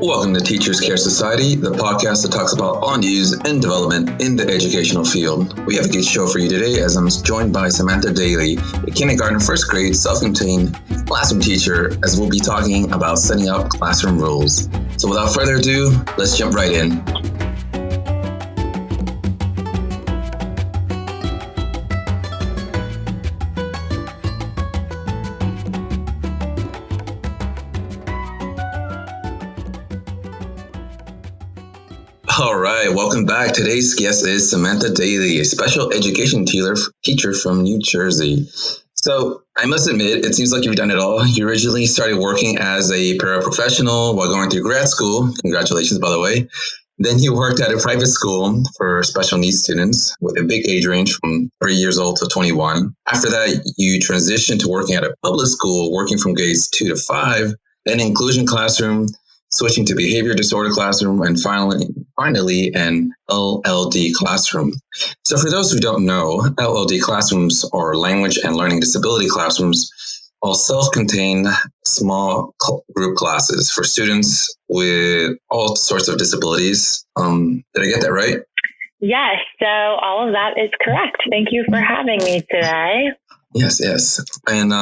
Welcome to Teachers Care Society, the podcast that talks about all news and development in the educational field. We have a good show for you today as I'm joined by Samantha Daly, a kindergarten first grade self-contained classroom teacher, as we'll be talking about setting up classroom rules. So without further ado, let's jump right in. All right, welcome back. Today's guest is Samantha Daly, a special education teacher from New Jersey. So I must admit, it seems like you've done it all. You originally started working as a paraprofessional while going through grad school. Congratulations, by the way. Then you worked at a private school for special needs students with a big age range from 3 years old to 21. After that, you transitioned to working at a public school, working from grades 2 to 5, then inclusion classroom, switching to behavior disorder classroom, and finally an LLD classroom. So for those who don't know, LLD classrooms are language and learning disability classrooms, all self-contained small group classes for students with all sorts of disabilities. Did I get that right? Yes, so all of that is correct. Thank you for having me today. Yes. And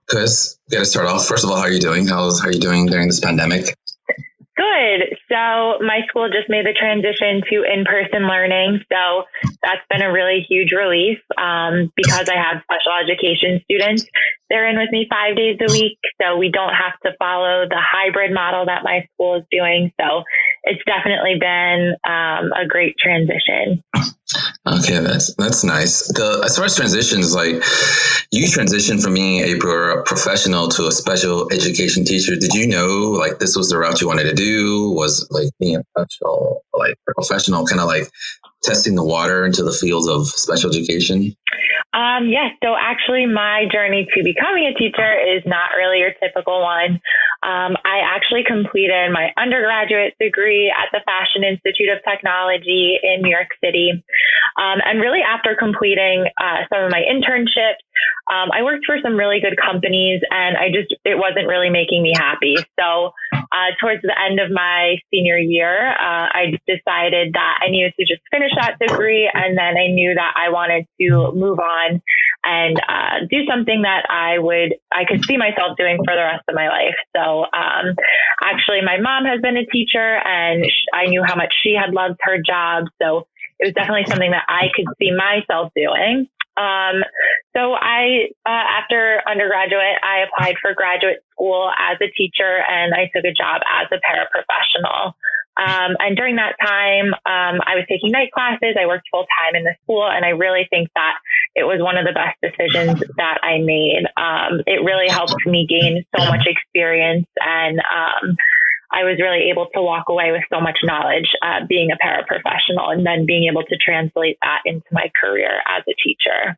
Chris, we got to start off. First of all, how are you doing? How are you doing during this pandemic? Good. So my school just made the transition to in-person learning. So that's been a really huge relief because I have special education students. They're in with me 5 days a week. So we don't have to follow the hybrid model that my school is doing. So it's definitely been a great transition. Okay, that's nice. As far as transitions, like you transitioned from being a professional to a special education teacher. Did you know like this was the route you wanted to do? Was like being a professional kind of like testing the water into the fields of special education? Yes. So actually my journey to becoming a teacher is not really your typical one. I actually completed my undergraduate degree at the Fashion Institute of Technology in New York City. And really after completing some of my internships, I worked for some really good companies and it wasn't really making me happy. So towards the end of my senior year, I decided that I needed to just finish that degree. And then I knew that I wanted to move on and do something that I could see myself doing for the rest of my life. So actually, my mom has been a teacher and I knew how much she had loved her job. So it was definitely something that I could see myself doing. So after undergraduate, I applied for graduate school as a teacher and I took a job as a paraprofessional. And during that time, I was taking night classes. I worked full time in the school and I really think that it was one of the best decisions that I made. It really helped me gain so much experience and, I was really able to walk away with so much knowledge being a paraprofessional and then being able to translate that into my career as a teacher.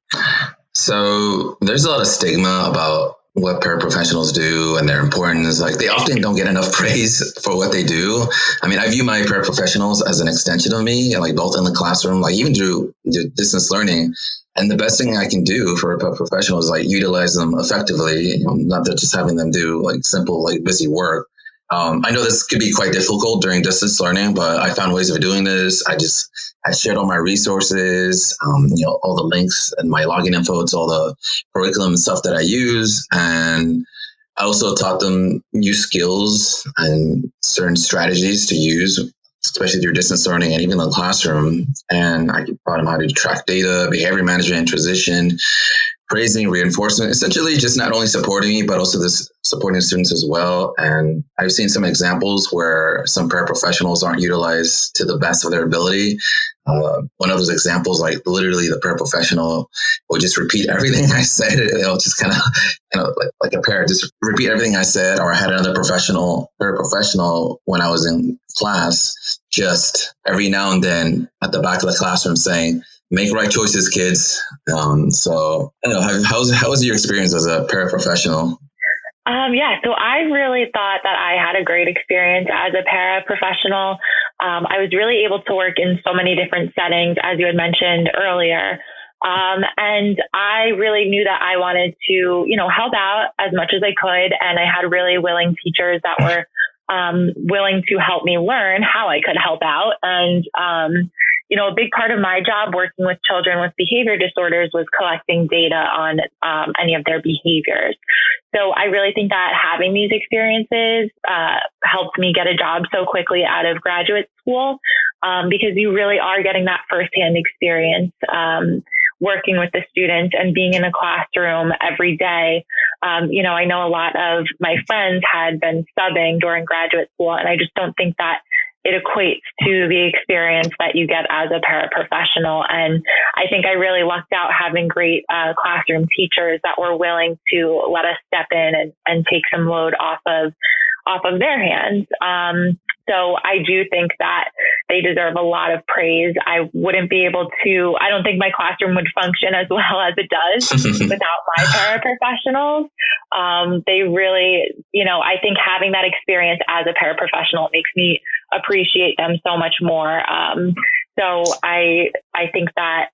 So there's a lot of stigma about what paraprofessionals do and their importance. Like they often don't get enough praise for what they do. I mean, I view my paraprofessionals as an extension of me, like both in the classroom, like even through distance learning. And the best thing I can do for a paraprofessional is like utilize them effectively, not just having them do like simple, like busy work. I know this could be quite difficult during distance learning, but I found ways of doing this. I shared all my resources, all the links and my login info to all the curriculum and stuff that I use. And I also taught them new skills and certain strategies to use, especially through distance learning and even in the classroom. And I taught them how to track data, behavior management, transition, praising, reinforcement, essentially just not only supporting me, but also supporting students as well. And I've seen some examples where some paraprofessionals aren't utilized to the best of their ability. One of those examples, like literally the paraprofessional will just repeat everything I said. It'll just kind of like a parrot, just repeat everything I said. Or I had another paraprofessional when I was in class, just every now and then at the back of the classroom saying, "Make right choices, kids." So I don't know, how was your experience as a paraprofessional? So I really thought that I had a great experience as a paraprofessional. I was really able to work in so many different settings, as you had mentioned earlier. And I really knew that I wanted to, help out as much as I could. And I had really willing teachers that were willing to help me learn how I could help out. And, a big part of my job working with children with behavior disorders was collecting data on any of their behaviors. So I really think that having these experiences helped me get a job so quickly out of graduate school, because you really are getting that firsthand experience working with the students and being in a classroom every day. I know a lot of my friends had been subbing during graduate school, and I just don't think that it equates to the experience that you get as a paraprofessional. And I think I really lucked out having great classroom teachers that were willing to let us step in and take some load off of their hands. So I do think that they deserve a lot of praise. I don't think my classroom would function as well as it does without my paraprofessionals. They really, I think having that experience as a paraprofessional makes me appreciate them so much more. So I think that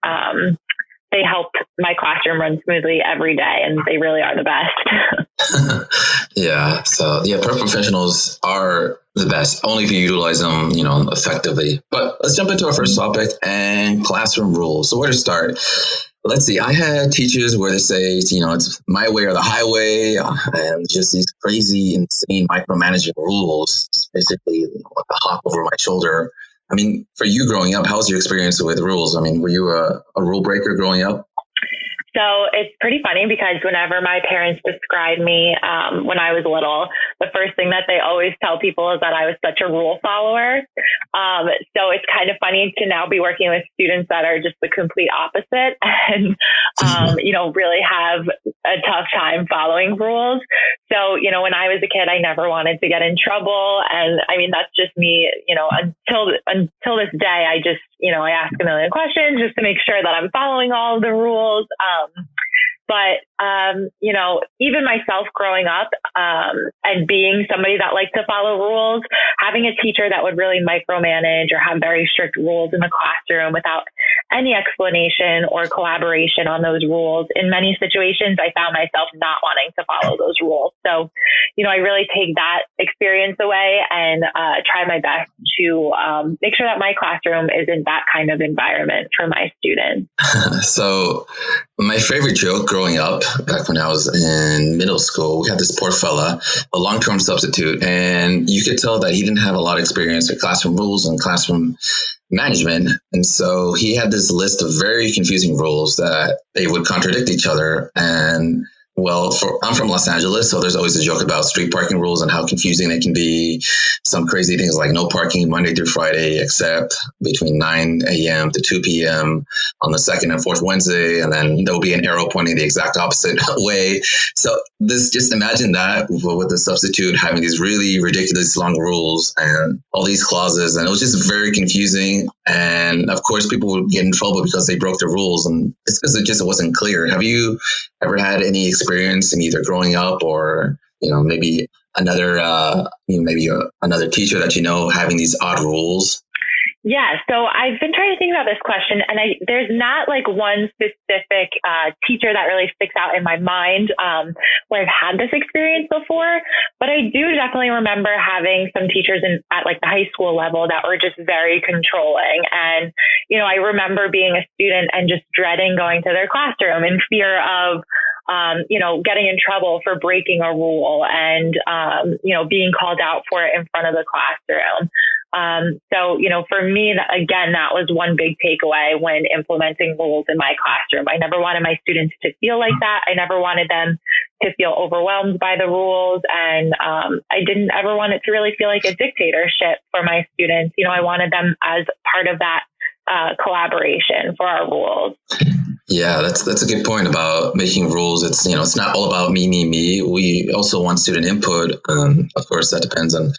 they help my classroom run smoothly every day, and they really are the best. Yeah. So paraprofessionals are the best, only if you utilize them, effectively. But let's jump into our first topic, and classroom rules. So where to start? Let's see. I had teachers where they say, it's my way or the highway, and just these crazy, insane micromanaging rules, basically like a hawk over my shoulder. I mean, for you growing up, how was your experience with rules? I mean, were you a rule breaker growing up? So it's pretty funny because whenever my parents describe me when I was little, the first thing that they always tell people is that I was such a rule follower. So it's kind of funny to now be working with students that are just the complete opposite and, really have a tough time following rules. So, when I was a kid, I never wanted to get in trouble. And I mean, that's just me, until this day, I just, I ask a million questions just to make sure that I'm following all of the rules. But even myself growing up and being somebody that liked to follow rules, having a teacher that would really micromanage or have very strict rules in the classroom without any explanation or collaboration on those rules, in many situations, I found myself not wanting to follow those rules. So, I really take that experience away and try my best to make sure that my classroom isn't that kind of environment for my students. So my favorite joke growing up, back when I was in middle school, we had this poor fella, a long-term substitute, and you could tell that he didn't have a lot of experience with classroom rules and classroom management. And so he had this list of very confusing rules that they would contradict each other. And I'm from Los Angeles, so there's always a joke about street parking rules and how confusing they can be. Some crazy things like no parking Monday through Friday, except between 9 a.m. to 2 p.m. on the second and fourth Wednesday. And then there'll be an arrow pointing the exact opposite way. So just imagine that with the substitute having these really ridiculous long rules and all these clauses. And it was just very confusing. And of course, people would get in trouble because they broke the rules. And it's because it wasn't clear. Have you ever had any experience in either growing up or, maybe another teacher that having these odd rules? Yeah. So I've been trying to think about this question, and there's not like one specific teacher that really sticks out in my mind where I've had this experience before, but I do definitely remember having some teachers at like the high school level that were just very controlling. And, I remember being a student and just dreading going to their classroom in fear of getting in trouble for breaking a rule and, being called out for it in front of the classroom. So, for me, again, that was one big takeaway when implementing rules in my classroom. I never wanted my students to feel like that. I never wanted them to feel overwhelmed by the rules. And I didn't ever want it to really feel like a dictatorship for my students. I wanted them as part of that collaboration for our rules. Yeah, that's a good point about making rules. It's it's not all about me. We also want student input. Of course, that depends on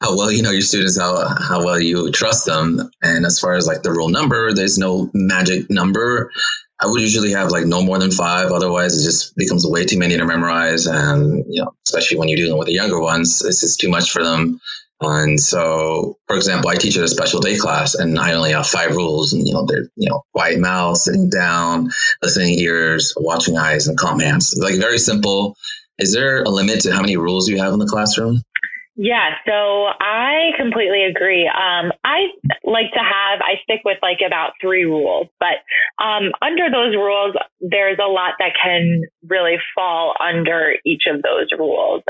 how well you know your students, how well you trust them. And as far as like the rule number, there's no magic number. I would usually have like no more than 5. Otherwise, it just becomes way too many to memorize. And especially when you're dealing with the younger ones, it's just too much for them. And so, for example, I teach at a special day class and I only have 5 rules and, they're, quiet mouth, sitting down, listening ears, watching eyes, and calm hands. Like very simple. Is there a limit to how many rules you have in the classroom? Yeah, so I completely agree. I stick with like about 3 rules, but under those rules, there's a lot that can really fall under each of those rules.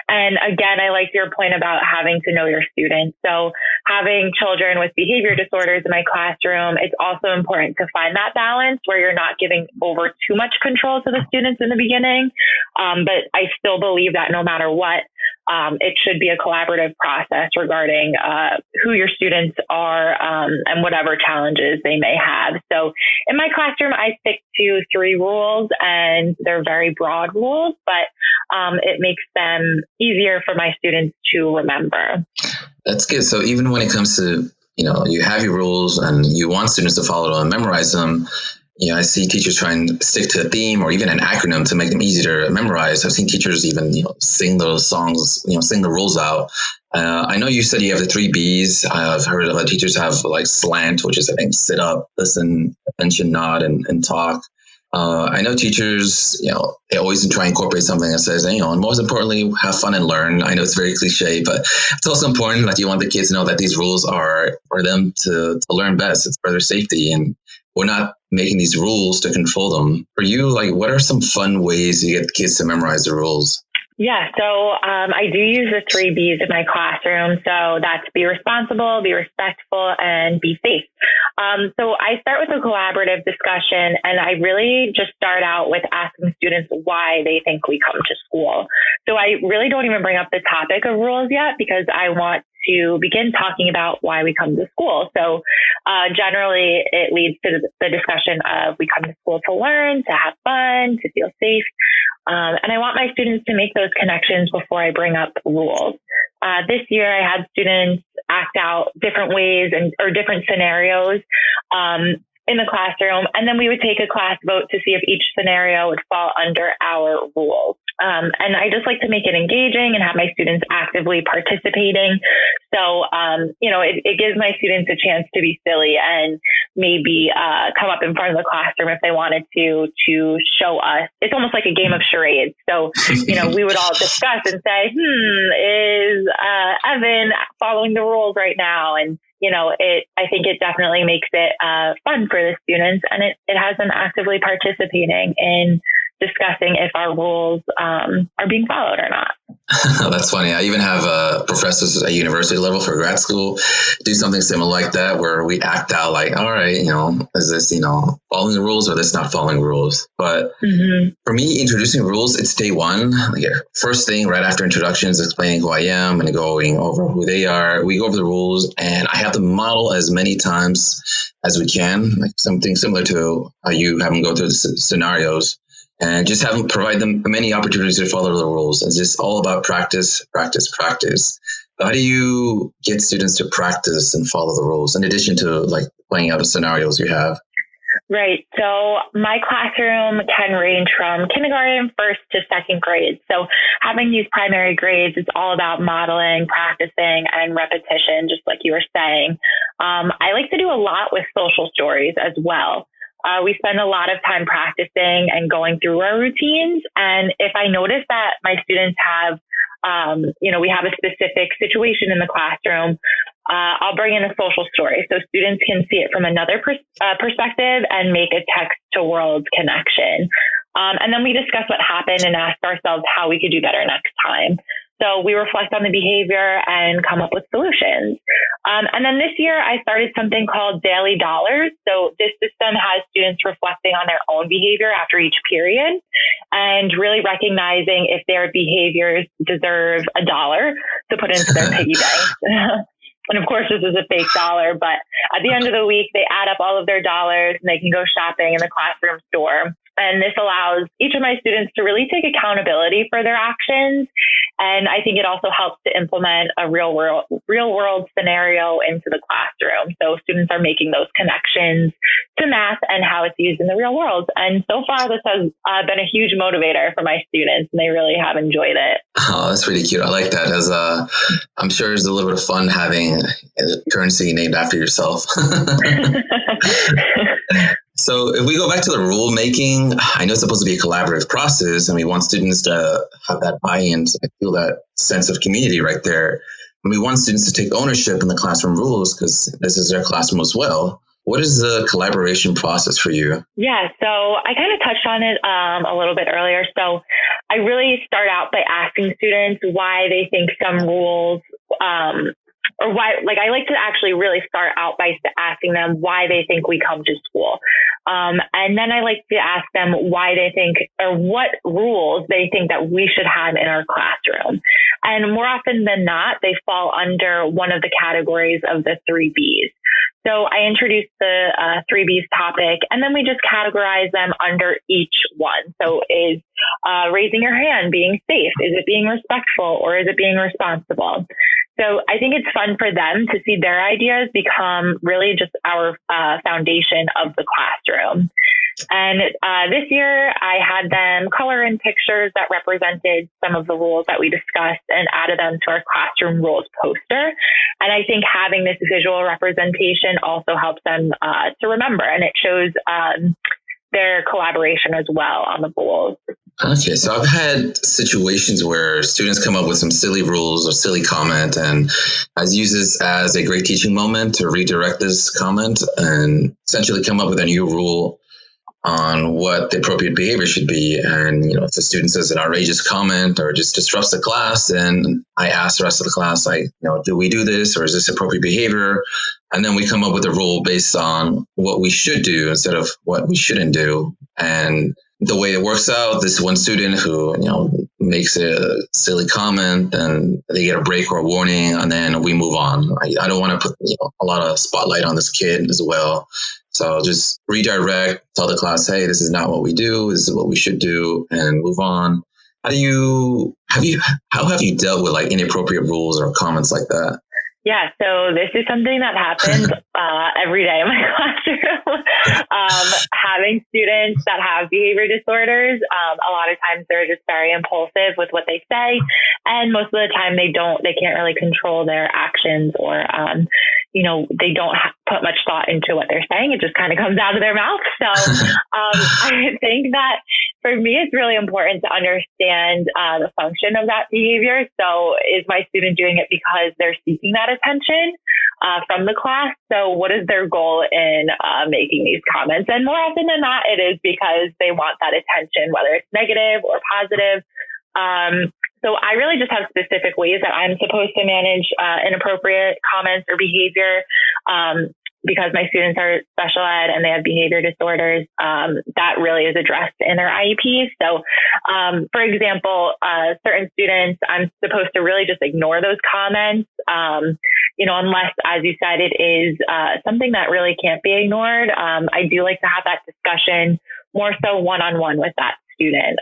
And again, I like your point about having to know your students. So having children with behavior disorders in my classroom, it's also important to find that balance where you're not giving over too much control to the students in the beginning. But I still believe that no matter what, it should be a collaborative process regarding who your students are and whatever challenges they may have. So in my classroom, I stick to 3 rules, and they're very broad rules, but it makes them easier for my students to remember. That's good. So even when it comes to, you have your rules and you want students to follow them and memorize them, I see teachers try and stick to a theme or even an acronym to make them easier to memorize. I've seen teachers even, sing those songs, sing the rules out. I know you said you have the 3 Bs. I've heard a lot of teachers have like SLANT, which is, I think, sit up, listen, attention, nod, and talk. I know teachers, they always try and incorporate something that says, and most importantly, have fun and learn. I know it's very cliche, but it's also important that you want the kids to know that these rules are for them to learn best. It's for their safety, and we're not making these rules to control them. For you, like, what are some fun ways you get kids to memorize the rules? Yeah, so I do use the 3 Bs in my classroom. So that's be responsible, be respectful, and be safe. So I start with a collaborative discussion, and I really just start out with asking students why they think we come to school. So I really don't even bring up the topic of rules yet because I want to begin talking about why we come to school. So generally, it leads to the discussion of we come to school to learn, to have fun, to feel safe. And I want my students to make those connections before I bring up rules. This year, I had students act out different ways or different scenarios in the classroom, and then we would take a class vote to see if each scenario would fall under our rules. And I just like to make it engaging and have my students actively participating. So, it gives my students a chance to be silly and maybe come up in front of the classroom if they wanted to show us. It's almost like a game of charades. So, we would all discuss and say, is Evan following the rules right now? And I think it definitely makes it fun for the students, and it has them actively participating in discussing if our rules are being followed or not. That's funny. I even have professors at university level for grad school do something similar like that, where we act out like, all right, is this, following the rules or this not following rules? But for me, introducing rules, it's day one. First thing right after introductions, explaining who I am and going over who they are. We go over the rules, and I have to model as many times as we can, like something similar to how you have them go through the scenarios. And just provide them many opportunities to follow the rules. It's just all about practice, practice, practice. How do you get students to practice and follow the rules in addition to like playing out the scenarios you have? Right. So my classroom can range from kindergarten, 1st to 2nd grade. So having these primary grades is all about modeling, practicing, and repetition, just like you were saying. I like to do a lot with social stories as well. We spend a lot of time practicing and going through our routines. And if I notice that my students have, we have a specific situation in the classroom, I'll bring in a social story so students can see it from another perspective and make a text to world connection. And then we discuss what happened and ask ourselves how we could do better next time. So we reflect on the behavior and come up with solutions. And then this year, I started something called Daily Dollars. So this system has students reflecting on their own behavior after each period and really recognizing if their behaviors deserve $1 to put into their piggy bank. And of course, this is a fake dollar, but at the end of the week, they add up all of their dollars and they can go shopping in the classroom store. And this allows each of my students to really take accountability for their actions. And I think it also helps to implement a real world scenario into the classroom. So students are making those connections to math and how it's used in the real world. And so far, this has been a huge motivator for my students, and they really have enjoyed it. Oh, that's really cute. I like that. As I'm sure there's a little bit of fun having a currency named after yourself. So if we go back to the rule making, I know it's supposed to be a collaborative process, and we want students to have that buy-in, to feel that sense of community right there. And we want students to take ownership in the classroom rules because this is their classroom as well. What is the collaboration process for you? Yeah, so I kind of touched on it a little bit earlier. So I really start out by asking students why they think some rules, or why, like, I like to actually really start out by asking them why they think we come to school. And then I like to ask them why they think, or what rules they think that we should have in our classroom. And more often than not, they fall under one of the categories of the 3Bs. So I introduce the 3Bs topic, and then we just categorize them under each one. So is raising your hand being safe? Is it being respectful, or is it being responsible? So I think it's fun for them to see their ideas become really just our foundation of the classroom. And this year I had them color in pictures that represented some of the rules that we discussed and added them to our classroom rules poster. And I think having this visual representation also helps them to remember, and it shows their collaboration as well on the rules. Okay, so I've had situations where students come up with some silly rules or silly comment, and I use this as a great teaching moment to redirect this comment and essentially come up with a new rule on what the appropriate behavior should be. And, if the student says an outrageous comment or just disrupts the class, then I ask the rest of the class, like, do we do this, or is this appropriate behavior? And then we come up with a rule based on what we should do instead of what we shouldn't do. And the way it works out, this one student who, makes a silly comment, and they get a break or a warning, and then we move on. I don't want to put a lot of spotlight on this kid as well. So I'll just redirect, tell the class, hey, this is not what we do. This is what we should do, and move on. How have you dealt with like inappropriate rules or comments like that? Yeah, so this is something that happens every day in my classroom. Having students that have behavior disorders, a lot of times they're just very impulsive with what they say, and most of the time they can't really control their actions, or they don't put much thought into what they're saying. It just kind of comes out of their mouth. So I think that for me, it's really important to understand the function of that behavior. So is my student doing it because they're seeking that attention from the class? So what is their goal in making these comments? And more often than not, it is because they want that attention, whether it's negative or positive. So I really just have specific ways that I'm supposed to manage inappropriate comments or behavior. Because my students are special ed and they have behavior disorders, that really is addressed in their IEPs. So, for example, certain students, I'm supposed to really just ignore those comments, unless, as you said, it is something that really can't be ignored. I do like to have that discussion more so one-on-one with that student,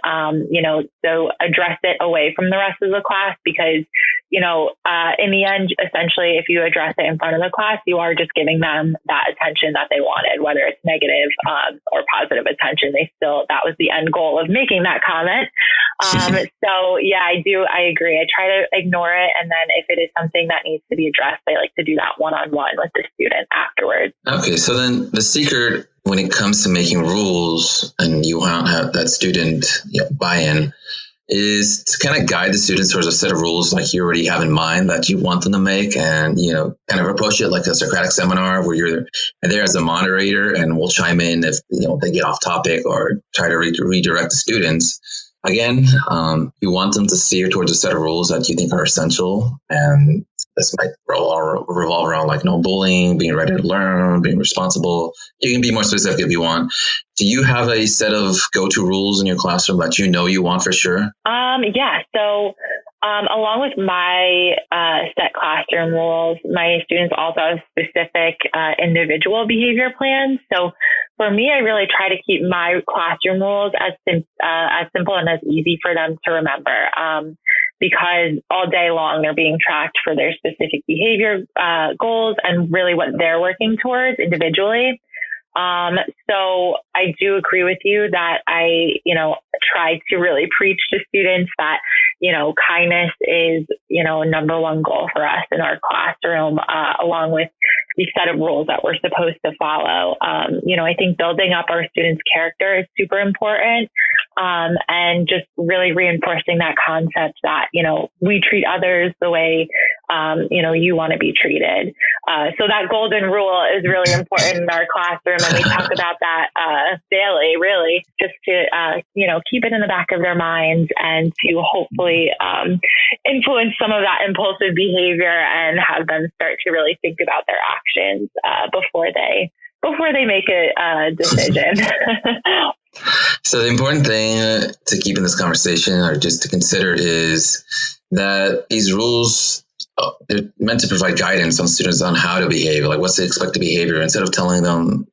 so address it away from the rest of the class, because, in the end, essentially, if you address it in front of the class, you are just giving them that attention that they wanted, whether it's negative or positive attention. That was the end goal of making that comment. So yeah, I agree. I try to ignore it. And then if it is something that needs to be addressed, I like to do that one-on-one with the student afterwards. Okay. So then the secret when it comes to making rules, and you want to have that student buy-in, is to kind of guide the students towards a set of rules like you already have in mind that you want them to make, and kind of approach it like a Socratic seminar where you're there as a moderator, and we'll chime in if they get off topic or try to redirect the students. Again, you want them to steer towards a set of rules that you think are essential, and this might revolve around like no bullying, being ready to learn, being responsible. You can be more specific if you want. Do you have a set of go-to rules in your classroom that you want for sure? Yeah. So along with my set classroom rules, my students also have specific individual behavior plans. So for me, I really try to keep my classroom rules as simple and as easy for them to remember. Because all day long they're being tracked for their specific behavior goals and really what they're working towards individually. So I do agree with you that I, try to really preach to students that, kindness is, number one goal for us in our classroom, along with these set of rules that we're supposed to follow. I think building up our students' character is super important. And just really reinforcing that concept that, we treat others the way, you want to be treated. So that golden rule is really important in our classroom. And we talk about that daily, really, just to, keep it in the back of their minds and to hopefully influence some of that impulsive behavior and have them start to really think about their actions before they make a decision. So the important thing to keep in this conversation, or just to consider, is that these rules, they're meant to provide guidance on students on how to behave, like what's the expected behavior. Instead of telling them,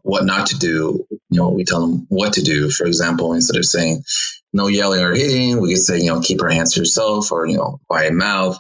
what not to do, we tell them what to do. For example, instead of saying no yelling or hitting, we could say, keep your hands to yourself, or, quiet mouth.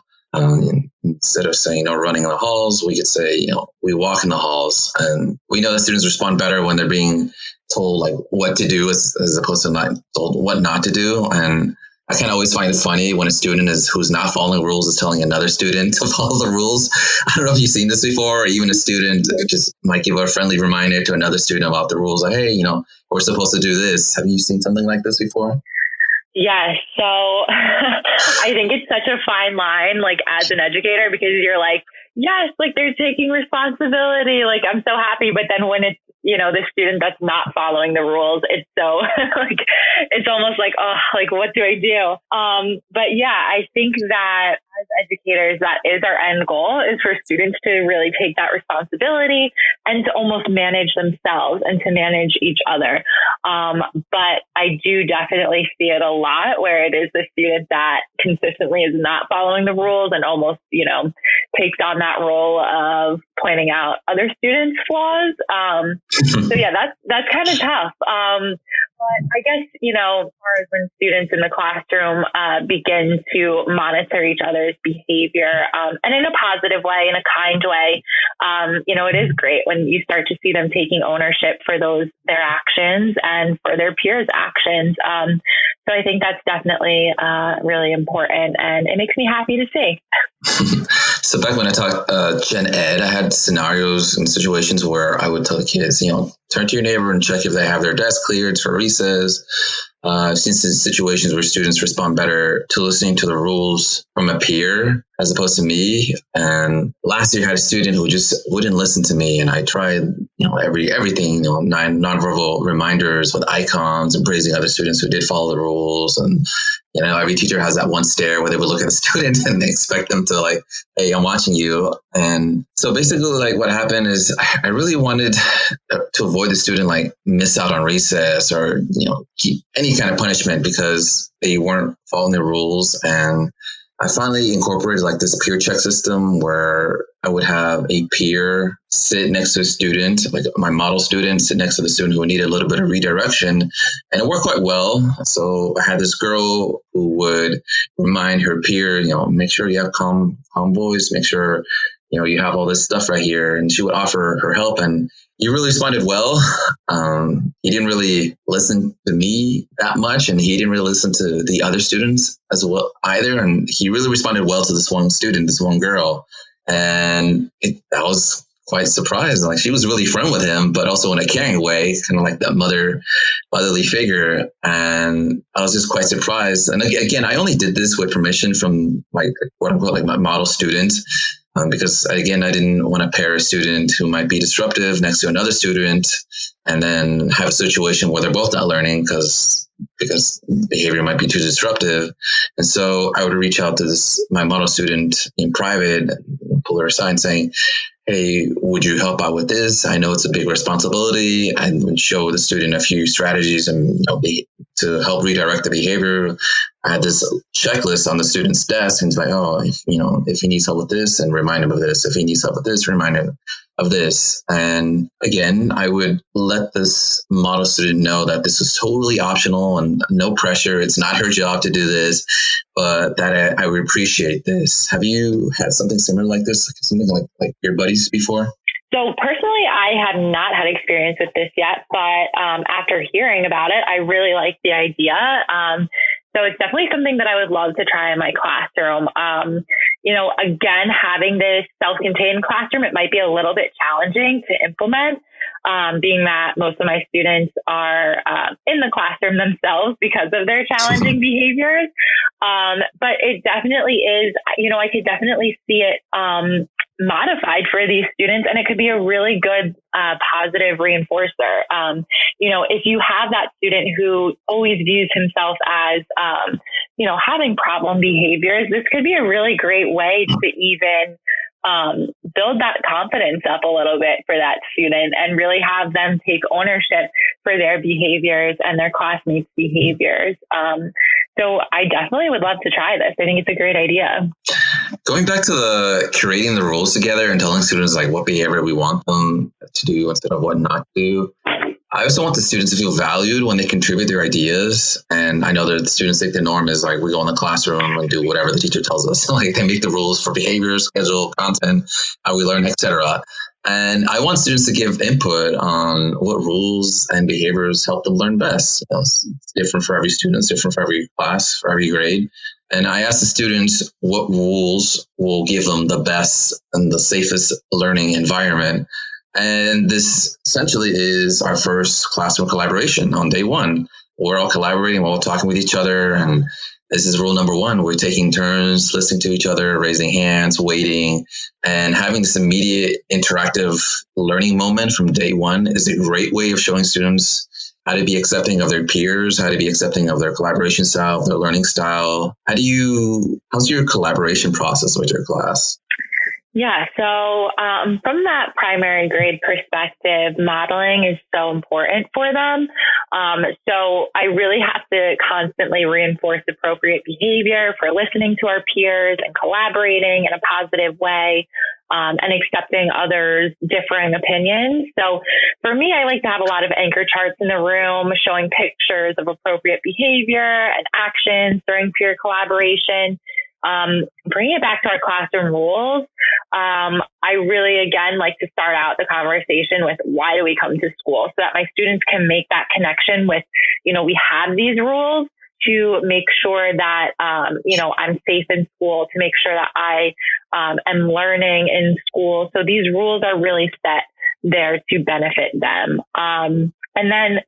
Instead of saying, running in the halls, we could say, we walk in the halls. And we know that students respond better when they're being told like what to do as opposed to not told what not to do. And I kind of always find it funny when a student who's not following rules is telling another student to follow the rules. I don't know if you've seen this before, or even a student just might give a friendly reminder to another student about the rules. Like, hey, we're supposed to do this. Have you seen something like this before? Yes. So I think it's such a fine line, like as an educator, because you're like, yes, like they're taking responsibility. Like I'm so happy. But then when it's, the student that's not following the rules, it's so like, it's almost like, oh, like, what do I do? But yeah, I think that as educators, that is our end goal, is for students to really take that responsibility and to almost manage themselves and to manage each other. But I do definitely see it a lot where it is the student that consistently is not following the rules and almost, takes on that role of pointing out other students' flaws. So yeah, that's kind of tough. But I guess, as far as when students in the classroom begin to monitor each other's behavior, and in a positive way, in a kind way, it is great when you start to see them taking ownership for their actions and for their peers' actions. So I think that's definitely really important, and it makes me happy to see. So back when I taught Gen Ed, I had scenarios and situations where I would tell the kids, turn to your neighbor and check if they have their desk cleared for recess. I've seen situations where students respond better to listening to the rules from a peer as opposed to me. And last year I had a student who just wouldn't listen to me. And I tried, everything, nonverbal reminders with icons and praising other students who did follow the rules. And, every teacher has that one stare where they would look at the student and they expect them to like, hey, I'm watching you. And so basically like what happened is I really wanted to avoid the student like miss out on recess or, keep any kind of punishment because they weren't following the rules. And I finally incorporated like this peer check system where I would have a peer sit next to a student, like my model student sit next to the student who needed a little bit of redirection. And it worked quite well. So I had this girl who would remind her peer, make sure you have calm voice, make sure, you have all this stuff right here. And she would offer her help. And he really responded well. He didn't really listen to me that much, and he didn't really listen to the other students as well either. And he really responded well to this one student, this one girl. And I was quite surprised. Like she was really friend with him, but also in a caring way, kind of like that motherly figure. And I was just quite surprised. And again, I only did this with permission from like quote unquote like my model student. Because again, I didn't want to pair a student who might be disruptive next to another student and then have a situation where they're both not learning because behavior might be too disruptive. And so I would reach out to my model student in private, pull her aside saying, hey, would you help out with this? I know it's a big responsibility, and would show the student a few strategies and to help redirect the behavior. I had this checklist on the student's desk, and it's like, if he needs help with this, and remind him of this. If he needs help with this, remind him of this. And again, I would let this model student know that this is totally optional and no pressure. It's not her job to do this, but that I would appreciate this. Have you had something similar like this, something like your buddies before? So personally, I have not had experience with this yet, but after hearing about it, I really like the idea. So it's definitely something that I would love to try in my classroom. Again, having this self-contained classroom, it might be a little bit challenging to implement, being that most of my students are in the classroom themselves because of their challenging behaviors. But it definitely is, I could definitely see it modified for these students, and it could be a really good positive reinforcer. If you have that student who always views himself as, having problem behaviors, this could be a really great way to even build that confidence up a little bit for that student and really have them take ownership for their behaviors and their classmates' behaviors. So I definitely would love to try this. I think it's a great idea. Going back to the curating the rules together and telling students like what behavior we want them to do instead of what not to do. I also want the students to feel valued when they contribute their ideas. And I know that the students think the norm is like we go in the classroom and do whatever the teacher tells us. Like they make the rules for behavior, schedule, content, how we learn, etc. And I want students to give input on what rules and behaviors help them learn best. It's different for every student, it's different for every class, for every grade. And I asked the students what rules will give them the best and the safest learning environment. And this essentially is our first classroom collaboration on day one. We're all collaborating, we're all talking with each other. And this is rule number one. We're taking turns, listening to each other, raising hands, waiting, and having this immediate interactive learning moment from day one is a great way of showing students how to be accepting of their peers, how to be accepting of their collaboration style, their learning style. How's your collaboration process with your class? Yeah. So from that primary grade perspective, modeling is so important for them. So I really have to constantly reinforce appropriate behavior for listening to our peers and collaborating in a positive way, and accepting others' differing opinions. So for me, I like to have a lot of anchor charts in the room showing pictures of appropriate behavior and actions during peer collaboration. Bringing it back to our classroom rules, I really, again, like to start out the conversation with why do we come to school so that my students can make that connection with, we have these rules to make sure that, I'm safe in school, to make sure that I am learning in school. So these rules are really set there to benefit them. And then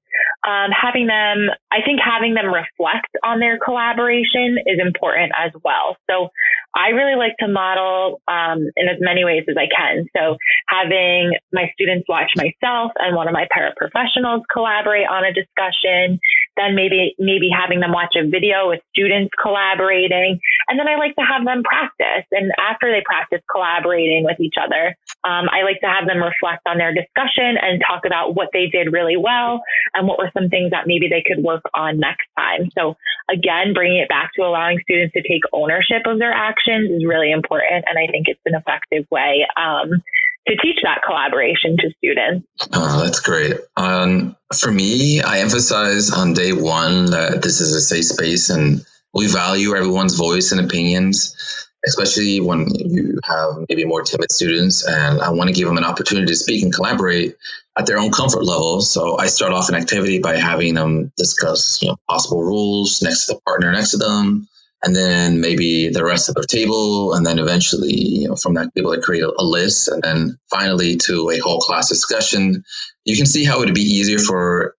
having them reflect on their collaboration is important as well. So I really like to model in as many ways as I can. So having my students watch myself and one of my paraprofessionals collaborate on a discussion, then maybe having them watch a video with students collaborating. And then I like to have them practice. And after they practice collaborating with each other, I like to have them reflect on their discussion and talk about what they did really well and what were some things that maybe they could work on next time. So again, bringing it back to allowing students to take ownership of their actions is really important. And I think it's an effective way to teach that collaboration to students. Oh, that's great. For me, I emphasize on day one that this is a safe space and we value everyone's voice and opinions, especially when you have maybe more timid students. And I want to give them an opportunity to speak and collaborate at their own comfort level. So I start off an activity by having them discuss, possible rules next to the partner next to them, and then maybe the rest of the table. And then eventually, from that table, I create a list, and then finally to a whole class discussion. You can see how it would be easier for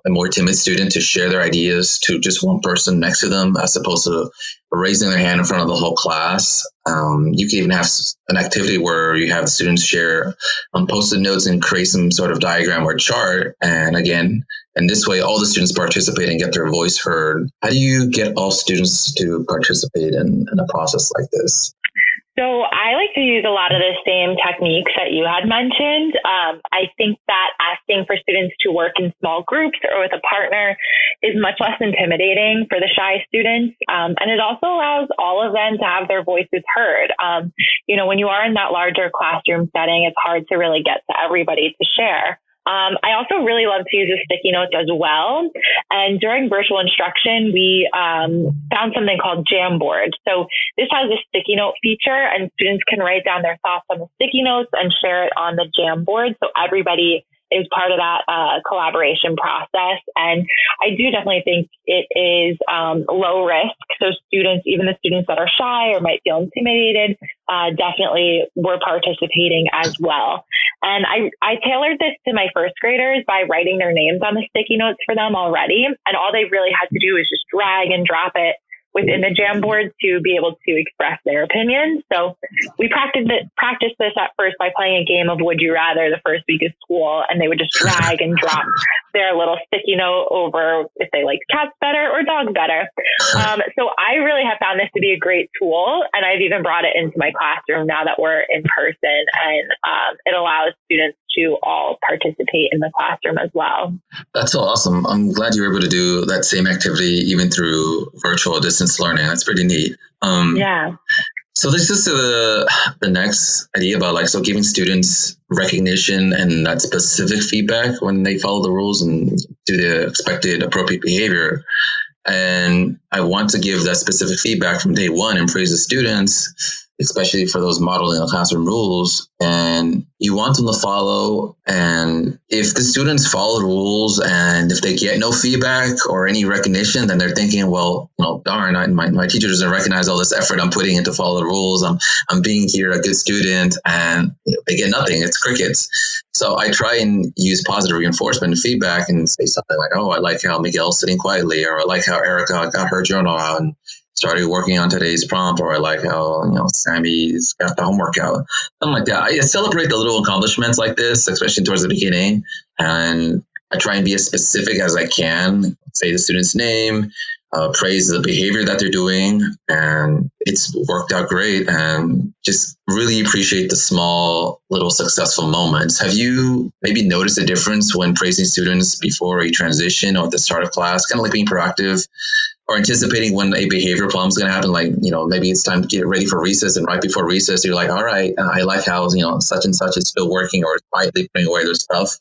a more timid student to share their ideas to just one person next to them, as opposed to raising their hand in front of the whole class. You can even have an activity where you have students share Post-it notes and create some sort of diagram or chart. And again, in this way, all the students participate and get their voice heard. How do you get all students to participate in a process like this? So I like to use a lot of the same techniques that you had mentioned. I think that asking for students to work in small groups or with a partner is much less intimidating for the shy students. And it also allows all of them to have their voices heard. When you are in that larger classroom setting, it's hard to really get to everybody to share. I also really love to use the sticky notes as well. And during virtual instruction, we found something called Jamboard. So this has a sticky note feature, and students can write down their thoughts on the sticky notes and share it on the Jamboard. So everybody is part of that collaboration process. And I do definitely think it is low risk. So students, even the students that are shy or might feel intimidated, definitely were participating as well. And I tailored this to my first graders by writing their names on the sticky notes for them already. And all they really had to do was just drag and drop it within the Jamboard to be able to express their opinions. So we practiced this at first by playing a game of Would You Rather the first week of school, and they would just drag and drop their little sticky note over if they liked cats better or dogs better. So I really have found this to be a great tool, and I've even brought it into my classroom now that we're in person, and it allows students to all participate in the classroom as well. That's so awesome. I'm glad you were able to do that same activity even through virtual distance learning. That's pretty neat. Yeah. So this is the next idea about so giving students recognition and that specific feedback when they follow the rules and do the expected appropriate behavior. And I want to give that specific feedback from day one and praise the students, especially for those modeling the classroom rules. And you want them to follow. And if the students follow the rules and if they get no feedback or any recognition, then they're thinking, well, darn, my teacher doesn't recognize all this effort I'm putting in to follow the rules. I'm being here a good student, and they get nothing. It's crickets. So I try and use positive reinforcement and feedback and say something like, oh, I like how Miguel's sitting quietly, or I like how Erica got her journal out and started working on today's prompt, or I like how Sammy's got the homework out, something like that. I celebrate the little accomplishments like this, especially towards the beginning, and I try and be as specific as I can. Say the student's name, praise the behavior that they're doing, and it's worked out great. And just really appreciate the small little successful moments. Have you maybe noticed a difference when praising students before a transition or at the start of class, kind of like being proactive? Or anticipating when a behavior problem is going to happen, maybe it's time to get ready for recess, and right before recess, you're like, all right, I like how, such and such is still working or quietly putting away their stuff.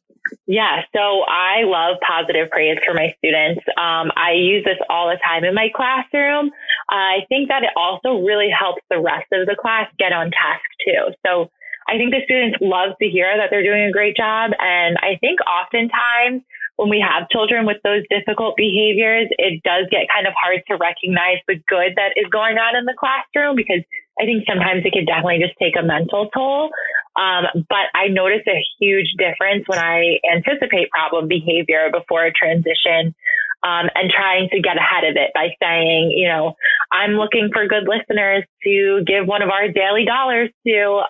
Yeah, so I love positive praise for my students. I use this all the time in my classroom. I think that it also really helps the rest of the class get on task too. So I think the students love to hear that they're doing a great job. And I think oftentimes when we have children with those difficult behaviors, it does get kind of hard to recognize the good that is going on in the classroom, because I think sometimes it could definitely just take a mental toll. But I notice a huge difference when I anticipate problem behavior before a transition, and trying to get ahead of it by saying, I'm looking for good listeners to give one of our daily dollars to,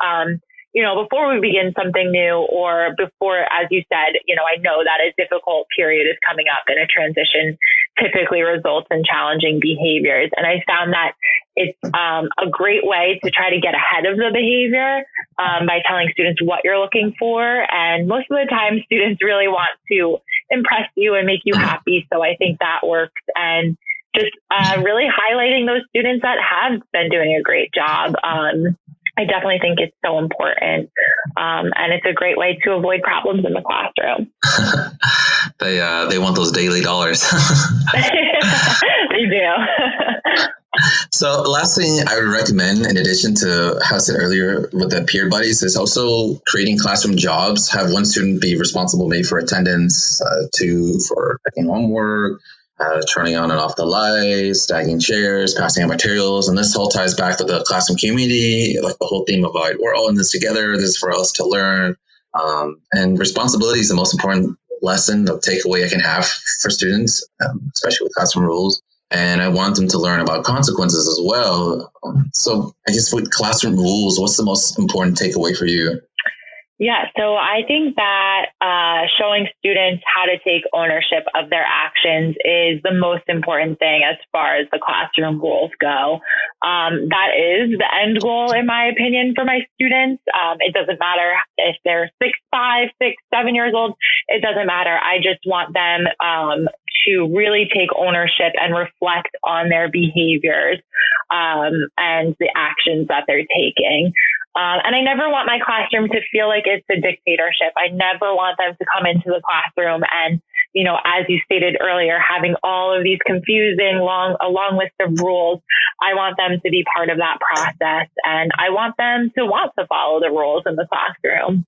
before we begin something new, or before, as you said, I know that a difficult period is coming up and a transition typically results in challenging behaviors. And I found that it's a great way to try to get ahead of the behavior by telling students what you're looking for. And most of the time, students really want to impress you and make you happy. So I think that works. And just really highlighting those students that have been doing a great job. I definitely think it's so important. And it's a great way to avoid problems in the classroom. They want those daily dollars. They do. So the last thing I would recommend, in addition to how I said earlier with the peer buddies, is also creating classroom jobs. Have one student be responsible maybe for attendance, two for checking homework, turning on and off the lights, stacking chairs, passing out materials. And this all ties back to the classroom community, like the whole theme of we're all in this together. This is for us to learn. And responsibility is the most important lesson, the takeaway I can have for students, especially with classroom rules. And I want them to learn about consequences as well. So I guess with classroom rules, what's the most important takeaway for you? Yeah, so I think that showing students how to take ownership of their actions is the most important thing as far as the classroom rules go. That is the end goal, in my opinion, for my students. It doesn't matter if they're 6, 5, 6, 7 years old. It doesn't matter. I just want them to really take ownership and reflect on their behaviors and the actions that they're taking. And I never want my classroom to feel like it's a dictatorship. I never want them to come into the classroom and, as you stated earlier, having all of these confusing, a long list of rules. I want them to be part of that process, and I want them to want to follow the rules in the classroom.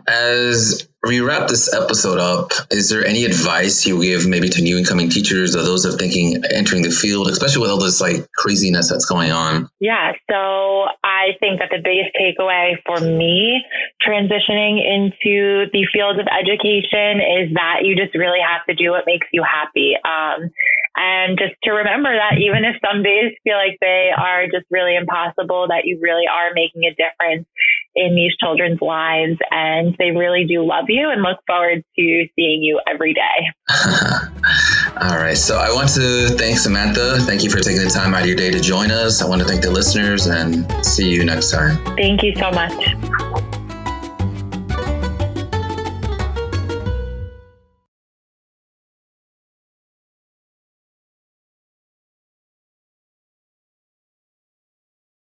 As we wrap this episode up, is there any advice you give maybe to new incoming teachers or those of thinking entering the field, especially with all this like craziness that's going on? Yeah, so I think that the biggest takeaway for me transitioning into the field of education is that you just really have to do what makes you happy. And just to remember that even if some days feel like they are just really impossible, that you really are making a difference in these children's lives, and they really do love you and look forward to seeing you every day. All right. So I want to thank Samantha. Thank you for taking the time out of your day to join us. I want to thank the listeners and see you next time. Thank you so much.